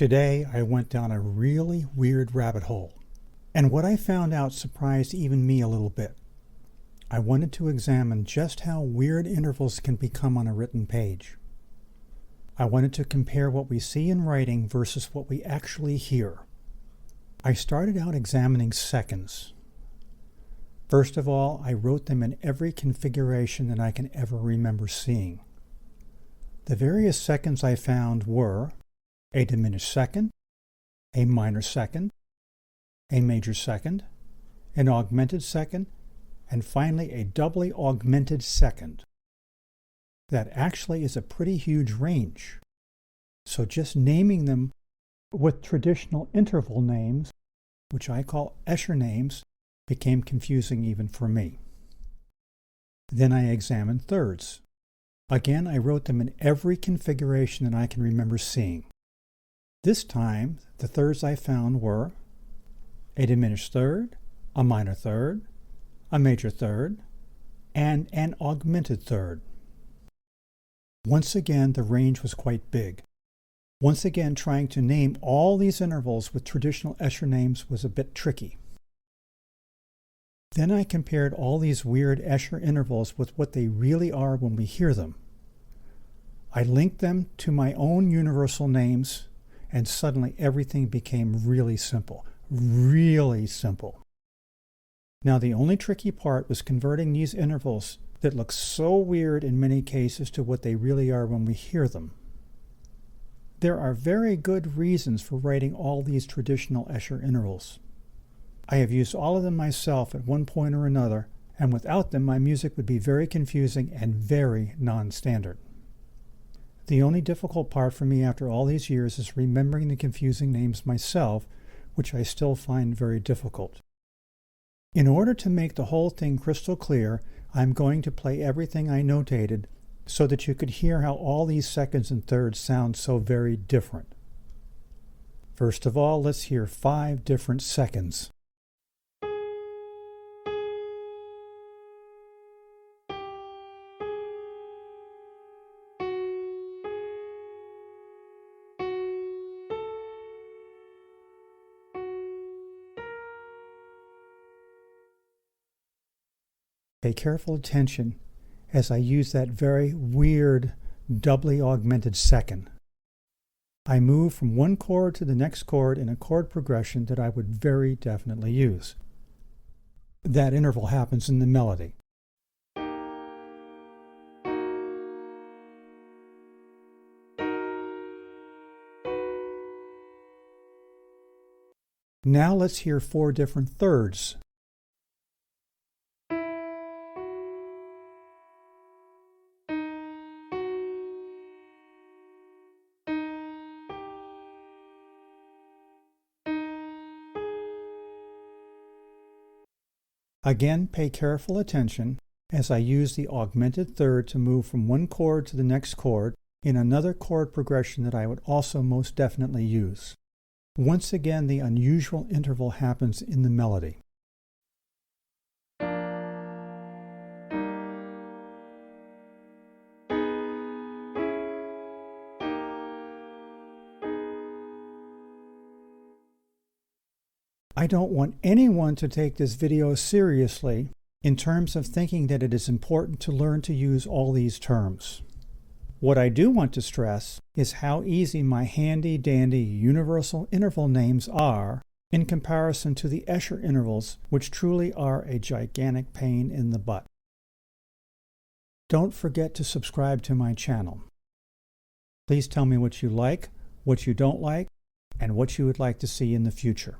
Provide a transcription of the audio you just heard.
Today I went down a really weird rabbit hole, and what I found out surprised even me a little bit. I wanted to examine just how weird intervals can become on a written page. I wanted to compare what we see in writing versus what we actually hear. I started out examining seconds. First of all, I wrote them in every configuration that I can ever remember seeing. The various seconds I found were a diminished second, a minor second, a major second, an augmented second, and finally a doubly augmented second. That actually is a pretty huge range. So just naming them with traditional interval names, which I call Escher names, became confusing even for me. Then I examined thirds. Again, I wrote them in every configuration that I can remember seeing. This time, the thirds I found were a diminished third, a minor third, a major third, and an augmented third. Once again, the range was quite big. Once again, trying to name all these intervals with traditional Escher names was a bit tricky. Then I compared all these weird Escher intervals with what they really are when we hear them. I linked them to my own universal names, and suddenly everything became really simple. Really simple. Now the only tricky part was converting these intervals that look so weird in many cases to what they really are when we hear them. There are very good reasons for writing all these traditional Escher intervals. I have used all of them myself at one point or another, and without them my music would be very confusing and very non-standard. The only difficult part for me after all these years is remembering the confusing names myself, which I still find very difficult. In order to make the whole thing crystal clear, I'm going to play everything I notated so that you could hear how all these seconds and thirds sound so very different. First of all, let's hear 5 different seconds. Pay careful attention as I use that very weird doubly augmented second. I move from one chord to the next chord in a chord progression that I would very definitely use. That interval happens in the melody. Now let's hear 4 different thirds. Again, pay careful attention as I use the augmented third to move from one chord to the next chord in another chord progression that I would also most definitely use. Once again, the unusual interval happens in the melody. I don't want anyone to take this video seriously in terms of thinking that it is important to learn to use all these terms. What I do want to stress is how easy my handy-dandy universal interval names are in comparison to the Escher intervals, which truly are a gigantic pain in the butt. Don't forget to subscribe to my channel. Please tell me what you like, what you don't like, and what you would like to see in the future.